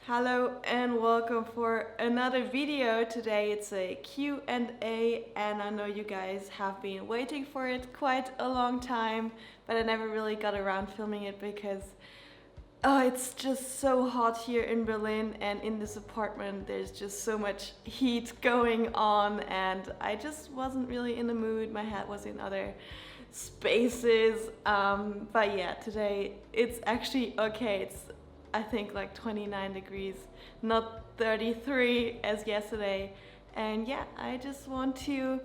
Hello and welcome for another video. Today it's a Q&A and I know you guys have been waiting for it quite a long time, but I never really got around filming it because it's just so hot here in Berlin, and in this apartment there's just so much heat going on and I just wasn't really in the mood. My head was in other spaces, but yeah, today it's actually okay. It's I think like 29 degrees, not 33 as yesterday. And yeah, I just want to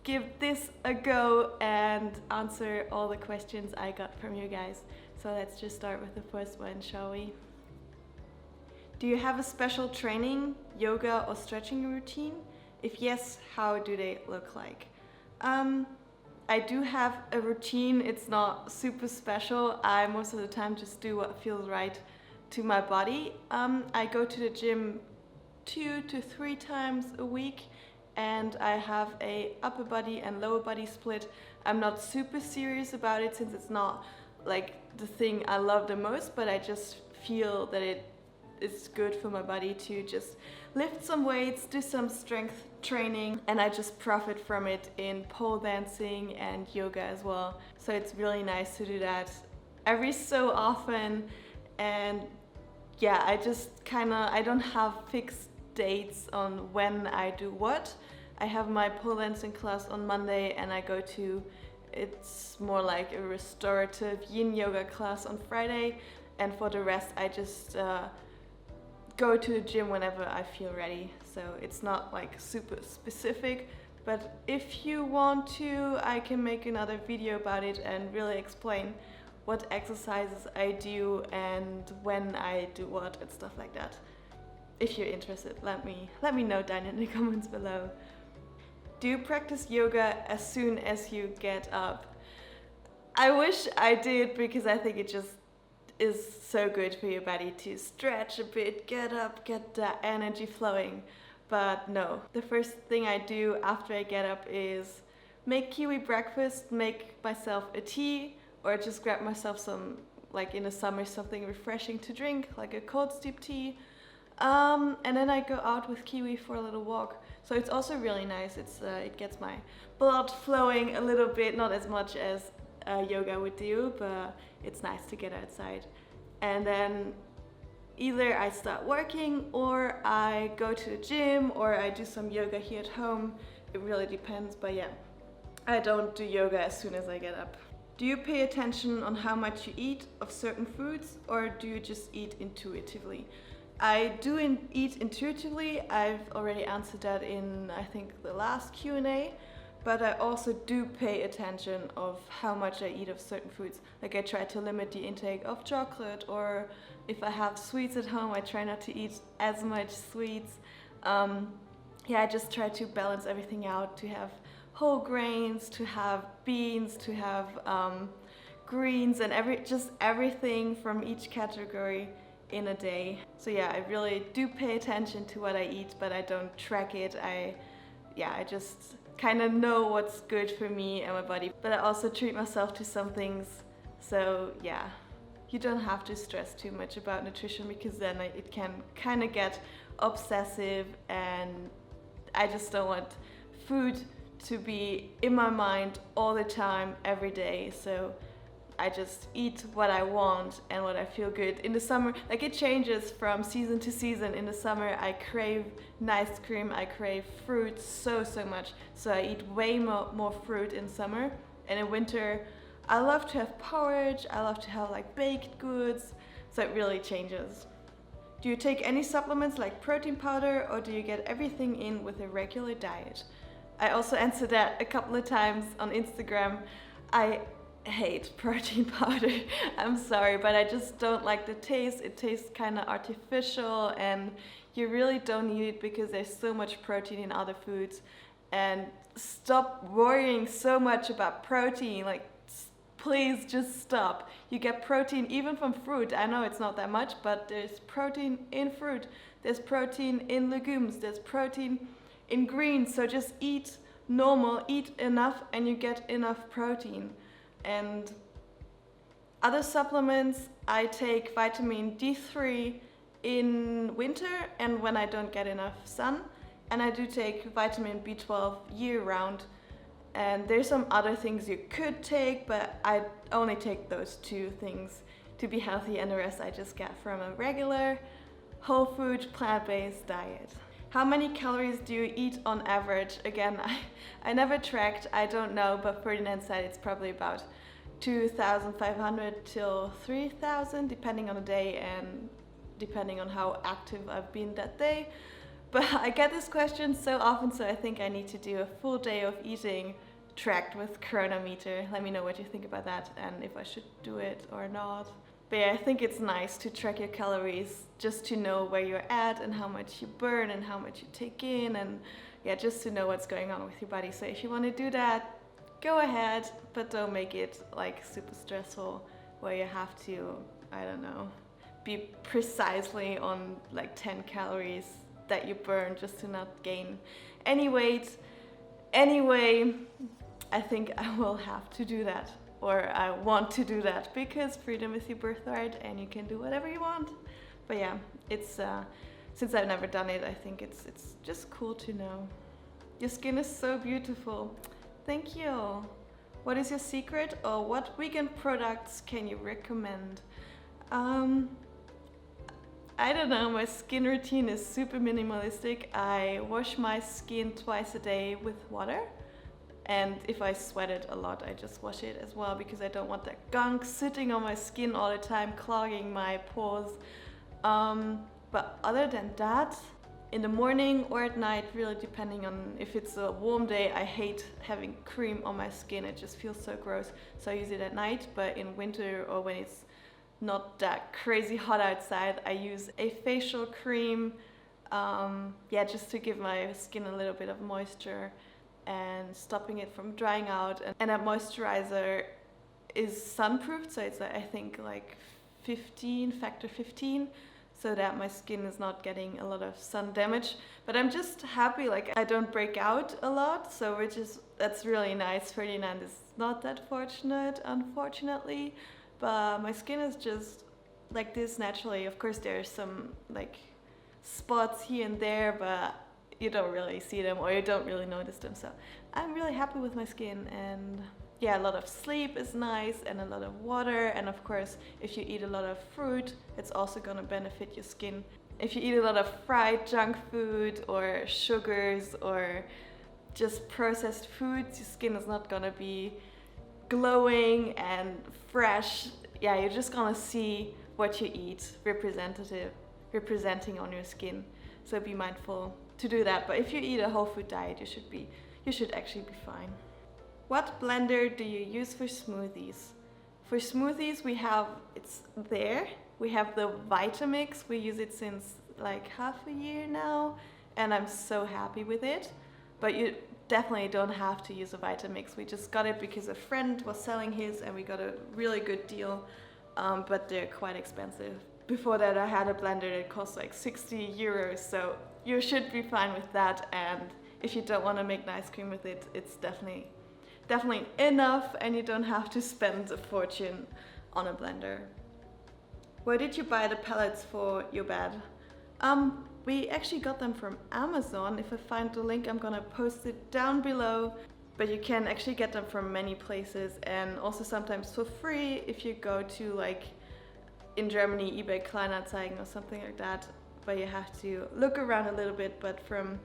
give this a go and answer all the questions I got from you guys. So let's just start with the first one, shall we? Do you have a special training, yoga or stretching routine? If yes, how do they look like? I do have a routine. It's not super special. I most of the time just do what feels right to my body. I go to the gym 2 to 3 times a week and I have a upper body and lower body split. I'm not super serious about it since it's not like the thing I love the most, but I just feel that it is good for my body to just lift some weights, do some strength training, and I just profit from it in pole dancing and yoga as well. So it's really nice to do that every so often. And yeah, I don't have fixed dates on when I do what. I have my pole dancing class on Monday and I go to, it's more like a restorative yin yoga class on Friday, and for the rest I just go to the gym whenever I feel ready. So it's not like super specific, but if you want to, I can make another video about it and really explain what exercises I do and when I do what and stuff like that. If you're interested, let me know down in the comments below. Do you practice yoga as soon as you get up? I wish I did, because I think it just is so good for your body to stretch a bit, get up, get that energy flowing. But no, the first thing I do after I get up is make kiwi breakfast, make myself a tea, or just grab myself some, like in the summer, something refreshing to drink, like a cold steep tea. And then I go out with kiwi for a little walk. So it's also really nice. It gets my blood flowing a little bit, not as much as yoga would do, but it's nice to get outside. And then either I start working or I go to the gym or I do some yoga here at home. It really depends, but yeah, I don't do yoga as soon as I get up. Do you pay attention on how much you eat of certain foods, or do you just eat intuitively? I do eat intuitively. I've already answered that in, I think, the last Q&A, but I also do pay attention of how much I eat of certain foods. Like I try to limit the intake of chocolate, or if I have sweets at home, I try not to eat as much sweets. Yeah, I just try to balance everything out, to have whole grains, to have beans, to have greens, and just everything from each category in a day. So yeah, I really do pay attention to what I eat, but I don't track it. I just kind of know what's good for me and my body, but I also treat myself to some things. So yeah, you don't have to stress too much about nutrition, because then it can kind of get obsessive, and I just don't want food to be in my mind all the time, every day. So I just eat what I want and what I feel good. In the summer, like it changes from season to season. In the summer I crave ice cream, I crave fruit so much. So I eat way more fruit in summer. And in winter I love to have porridge, I love to have like baked goods. So it really changes. Do you take any supplements like protein powder, or do you get everything in with a regular diet? I also answered that a couple of times on Instagram. I hate protein powder. I'm sorry, but I just don't like the taste. It tastes kind of artificial, and you really don't need it because there's so much protein in other foods. And stop worrying so much about protein. Like, please just stop. You get protein even from fruit. I know it's not that much, but there's protein in fruit. There's protein in legumes. There's protein in greens. So just eat normal, eat enough, and you get enough protein. And other supplements, I take vitamin D3 in winter and when I don't get enough sun. And I do take vitamin B12 year round. And there's some other things you could take, but I only take those 2 things to be healthy, and the rest I just get from a regular whole food plant-based diet. How many calories do you eat on average? Again, I never tracked, I don't know, but Ferdinand said it's probably about 2,500 till 3,000, depending on the day and depending on how active I've been that day. But I get this question so often, so I think I need to do a full day of eating tracked with chronometer. Let me know what you think about that and if I should do it or not. But yeah, I think it's nice to track your calories just to know where you're at and how much you burn and how much you take in, and yeah, just to know what's going on with your body. So if you want to do that, go ahead, but don't make it like super stressful where you have to, I don't know, be precisely on like 10 calories that you burn just to not gain any weight. Anyway, I think I will have to do that, or I want to do that, because freedom is your birthright and you can do whatever you want. But yeah, it's since I've never done it, I think it's just cool to know. Your skin is so beautiful. Thank you. What is your secret, or what vegan products can you recommend? I don't know, my skin routine is super minimalistic. I wash my skin twice a day with water. And if I sweat it a lot, I just wash it as well, because I don't want that gunk sitting on my skin all the time, clogging my pores. But other than that, in the morning or at night, really depending on if it's a warm day, I hate having cream on my skin. It just feels so gross. So I use it at night, but in winter or when it's not that crazy hot outside, I use a facial cream, just to give my skin a little bit of moisture and stopping it from drying out. And that moisturizer is sunproofed, so it's I think like factor 15, so that my skin is not getting a lot of sun damage. But I'm just happy, like I don't break out a lot, so that's really nice. Ferdinand is not that fortunate, unfortunately. But my skin is just like this naturally. Of course, there's some like spots here and there, but you don't really see them or you don't really notice them. So I'm really happy with my skin, and yeah, a lot of sleep is nice and a lot of water. And of course, if you eat a lot of fruit, it's also going to benefit your skin. If you eat a lot of fried junk food or sugars or just processed foods, your skin is not going to be glowing and fresh. Yeah, you're just gonna see what you eat representing on your skin. So be mindful to do that. But if you eat a whole food diet, you should actually be fine. What blender do you use for smoothies? For smoothies, we have the Vitamix. We use it since like half a year now, and I'm so happy with it. But you definitely don't have to use a Vitamix. We just got it because a friend was selling his and we got a really good deal, but they're quite expensive. Before that, I had a blender that cost like 60 euros, so you should be fine with that. And if you don't want to make ice cream with it, it's definitely enough, and you don't have to spend a fortune on a blender. Where did you buy the pellets for your bed? We actually got them from Amazon. If I find the link, I'm gonna post it down below. But you can actually get them from many places, and also sometimes for free if you go to, like, in Germany, eBay Kleinanzeigen or something like that. But you have to look around a little bit. But from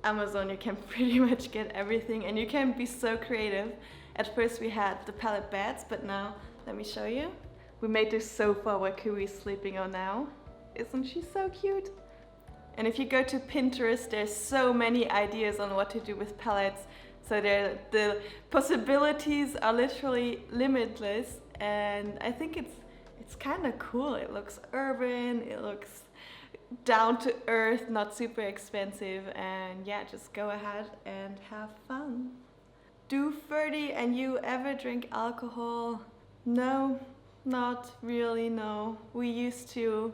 Amazon you can pretty much get everything, and you can be so creative. At first we had the pellet beds, but now, let me show you. We made this sofa where Kiwi's sleeping on now. Isn't she so cute? And if you go to Pinterest, there's so many ideas on what to do with pellets. So the possibilities are literally limitless, and I think it's kind of cool. It looks urban, it looks down to earth, not super expensive, and yeah, just go ahead and have fun. Do Ferdi and you ever drink alcohol? No, not really, no. We used to,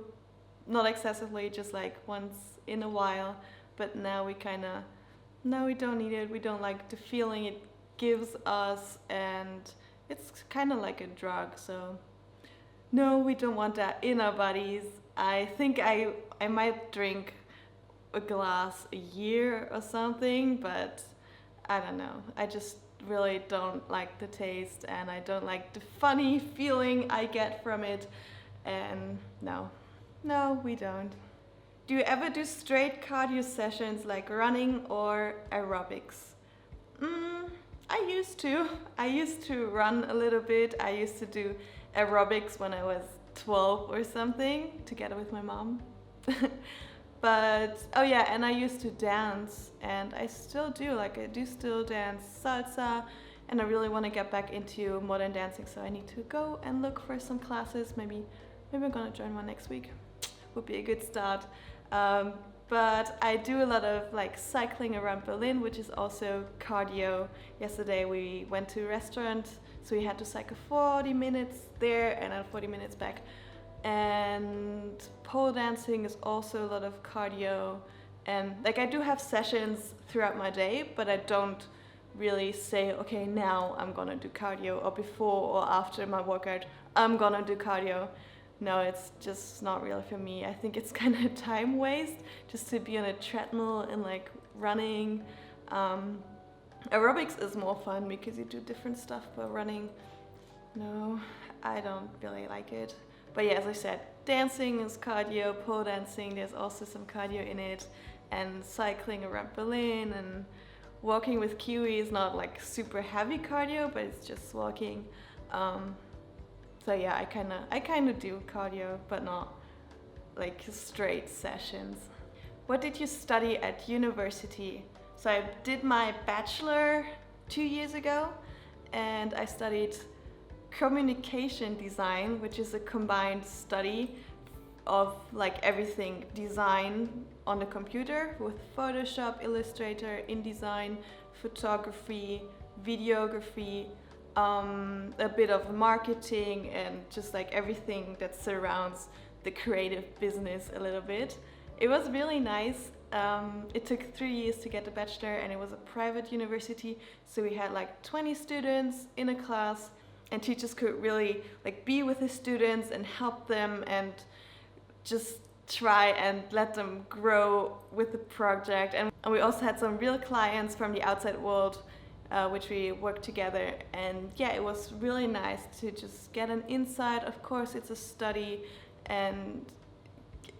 not excessively, just like once in a while, but now we don't need it. We don't like the feeling it gives us, and it's kind of like a drug, so no, we don't want that in our bodies. I think I might drink a glass a year or something, but I don't know. I just really don't like the taste, and I don't like the funny feeling I get from it. And no, we don't. Do you ever do straight cardio sessions like running or aerobics? I used to. I used to run a little bit. I used to do aerobics when I was 12 or something, together with my mom. But, oh yeah, and I used to dance, and I still do. Like, I do still dance salsa, and I really want to get back into modern dancing, so I need to go and look for some classes. Maybe I'm gonna join one next week. Would be a good start. But I do a lot of like cycling around Berlin, which is also cardio. Yesterday we went to a restaurant, so we had to cycle 40 minutes there and then 40 minutes back. And pole dancing is also a lot of cardio. And like I do have sessions throughout my day, but I don't really say, okay, now I'm gonna do cardio, or before or after my workout, I'm gonna do cardio. No, it's just not really for me. I think it's kind of time waste just to be on a treadmill and like running. Aerobics is more fun because you do different stuff, but running, no, I don't really like it. But yeah, as I said, dancing is cardio, pole dancing, there's also some cardio in it, and cycling around Berlin and walking with Kiwi is not like super heavy cardio, but it's just walking. So yeah, I kind of do cardio, but not like straight sessions. What did you study at university? So I did my bachelor 2 years ago, and I studied communication design, which is a combined study of like everything design on the computer with Photoshop, Illustrator, InDesign, photography, videography, a bit of marketing, and just like everything that surrounds the creative business a little bit. It was really nice. It took 3 years to get the bachelor, and it was a private university, so we had like 20 students in a class, and teachers could really like be with the students and help them and just try and let them grow with the project. And we also had some real clients from the outside world, which we worked together, and yeah, it was really nice to just get an insight. Of course, it's a study, and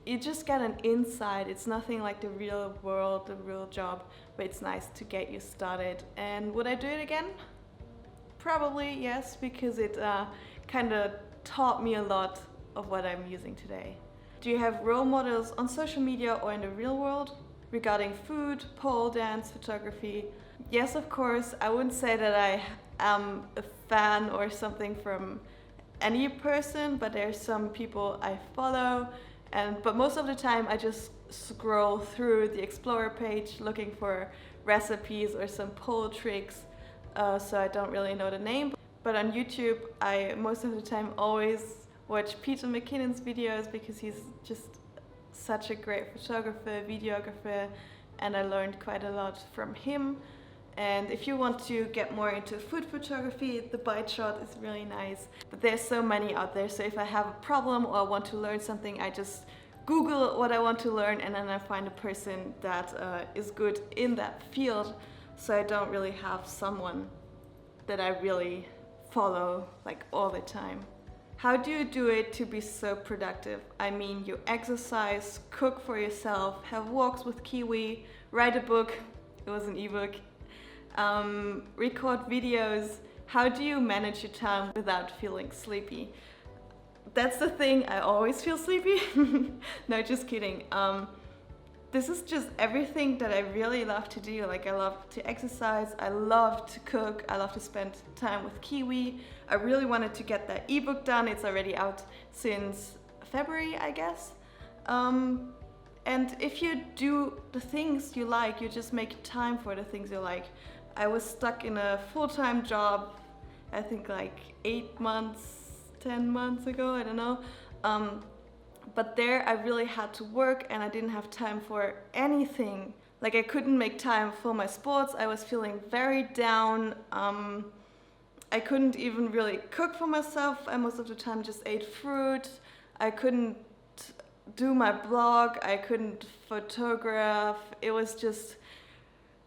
you just get an insight. It's nothing like the real world, the real job, but it's nice to get you started. And would I do it again? Probably yes, because it kind of taught me a lot of what I'm using today. Do you have role models on social media or in the real world regarding food, pole dance, photography? Yes, of course. I wouldn't say that I am a fan or something from any person, but there's some people I follow, but most of the time I just scroll through the Explorer page looking for recipes or some pole tricks, so I don't really know the name. But on YouTube, I most of the time always watch Peter McKinnon's videos because he's just such a great photographer, videographer, and I learned quite a lot from him. And if you want to get more into food photography, the bite shot is really nice. But there's so many out there, so if I have a problem or I want to learn something, I just Google what I want to learn, and then I find a person that is good in that field. So I don't really have someone that I really follow like all the time. How do you do it to be so productive? I mean, you exercise, cook for yourself, have walks with Kiwi, write a book, it was an ebook, record videos. How do you manage your time without feeling sleepy? That's the thing, I always feel sleepy. No, just kidding. This is just everything that I really love to do. Like, I love to exercise, I love to cook, I love to spend time with Kiwi. I really wanted to get that ebook done. It's already out since February, I guess. And if you do the things you like, you just make time for the things you like. I was stuck in a full-time job, I think like 8 months, 10 months ago, I don't know. But there I really had to work, and I didn't have time for anything. Like, I couldn't make time for my sports. I was feeling very down. I couldn't even really cook for myself. I most of the time just ate fruit. I couldn't do my blog, I couldn't photograph. It was just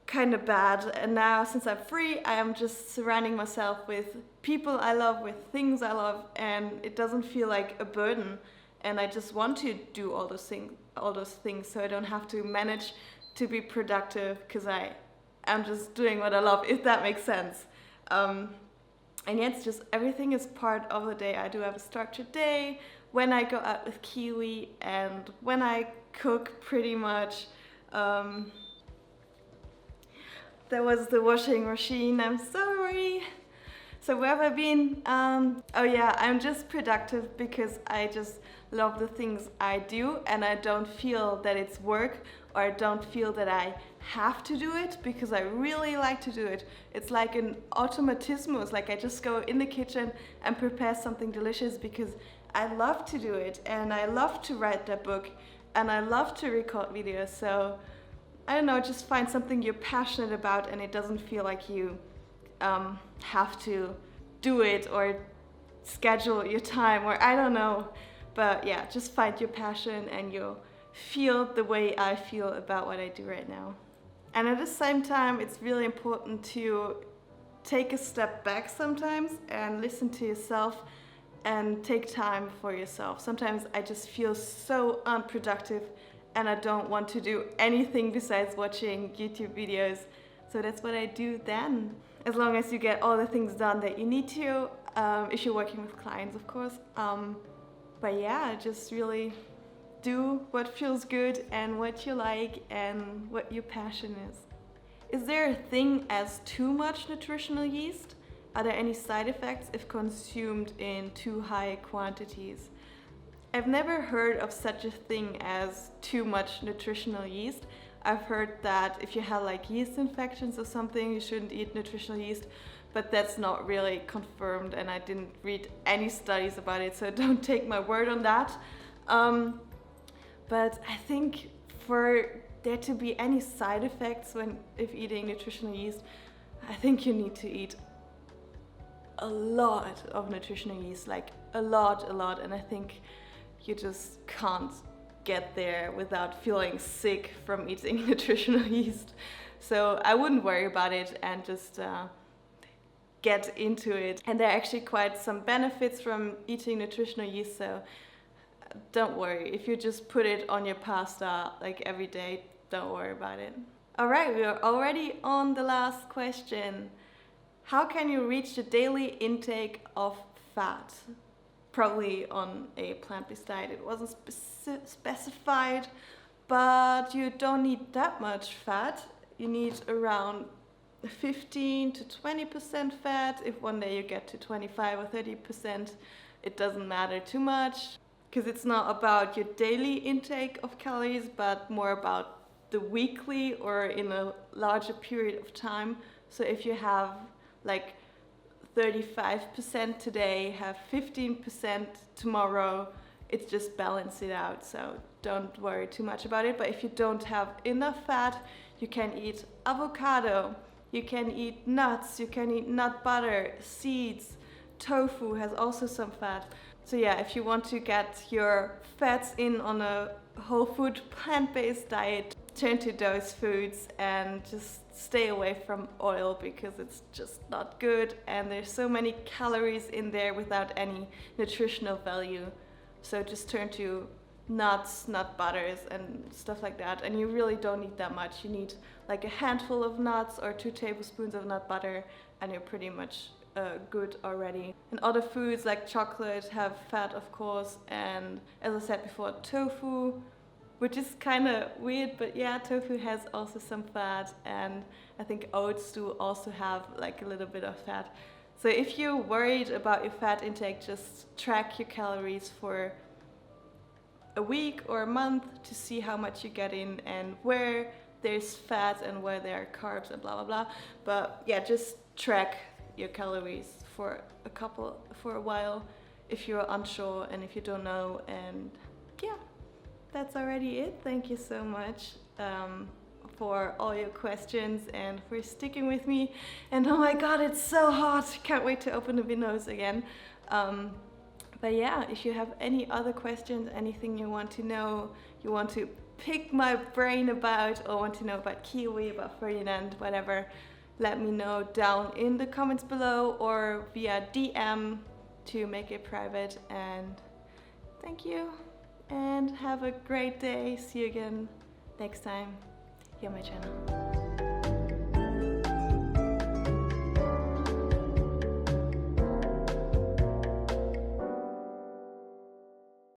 kind of bad. And now, since I'm free, I am just surrounding myself with people I love, with things I love, and it doesn't feel like a burden. And I just want to do all those things, so I don't have to manage to be productive, because I'm just doing what I love, if that makes sense. And yeah, it's just everything is part of the day. I do have a structured day when I go out with Kiwi and when I cook, pretty much. There was the washing machine, I'm sorry. So where have I been? Oh yeah, I'm just productive because I just love the things I do, and I don't feel that it's work, or I don't feel that I have to do it, because I really like to do it. It's like an automatismo. It's like I just go in the kitchen and prepare something delicious because I love to do it, and I love to write that book, and I love to record videos. So I don't know, just find something you're passionate about, and it doesn't feel like you have to do it or schedule your time, or I don't know. But yeah, just find your passion and you'll feel the way I feel about what I do right now. And at the same time, it's really important to take a step back sometimes and listen to yourself and take time for yourself. Sometimes I just feel so unproductive and I don't want to do anything besides watching YouTube videos. So that's what I do then. As long as you get all the things done that you need to, if you're working with clients, of course. But yeah, just really do what feels good and what you like and what your passion is. Is there a thing as too much nutritional yeast? Are there any side effects if consumed in too high quantities? I've never heard of such a thing as too much nutritional yeast. I've heard that if you have like yeast infections or something, you shouldn't eat nutritional yeast, but that's not really confirmed, and I didn't read any studies about it, so don't take my word on that. But I think for there to be any side effects if eating nutritional yeast, I think you need to eat a lot of nutritional yeast, like a lot, and I think you just can't get there without feeling sick from eating nutritional yeast. So I wouldn't worry about it and just get into it. And there are actually quite some benefits from eating nutritional yeast, so don't worry. If you just put it on your pasta like every day, don't worry about it. All right, we are already on the last question. How can you reach the daily intake of fat? Probably on a plant-based diet. It wasn't specified, but you don't need that much fat. You need around 15 to 20% fat. If one day you get to 25 or 30%, it doesn't matter too much, because it's not about your daily intake of calories, but more about the weekly or in a larger period of time. So if you have like 35% today, have 15% tomorrow, it's just balance it out, so don't worry too much about it. But if you don't have enough fat, you can eat avocado, you can eat nuts, you can eat nut butter, seeds, tofu has also some fat. So yeah, if you want to get your fats in on a whole food plant-based diet, turn to those foods and just stay away from oil, because it's just not good and there's so many calories in there without any nutritional value. So just turn to nuts, nut butters and stuff like that, and you really don't need that much. You need like a handful of nuts or 2 tablespoons of nut butter and you're pretty much good already. And other foods like chocolate have fat, of course, and as I said before, tofu, which is kind of weird, but yeah, tofu has also some fat, and I think oats do also have like a little bit of fat. So if you're worried about your fat intake, just track your calories for a week or a month to see how much you get in and where there's fat and where there are carbs and blah blah blah. But yeah, just track your calories for a while if you're unsure and if you don't know. And yeah, that's already it. Thank you so much for all your questions and for sticking with me. And oh my god, it's so hot! Can't wait to open the windows again. But yeah, if you have any other questions, anything you want to know, you want to pick my brain about, or want to know about Kiwi, about Ferdinand, whatever, let me know down in the comments below or via DM to make it private. And thank you and have a great day. See you again next time here on my channel.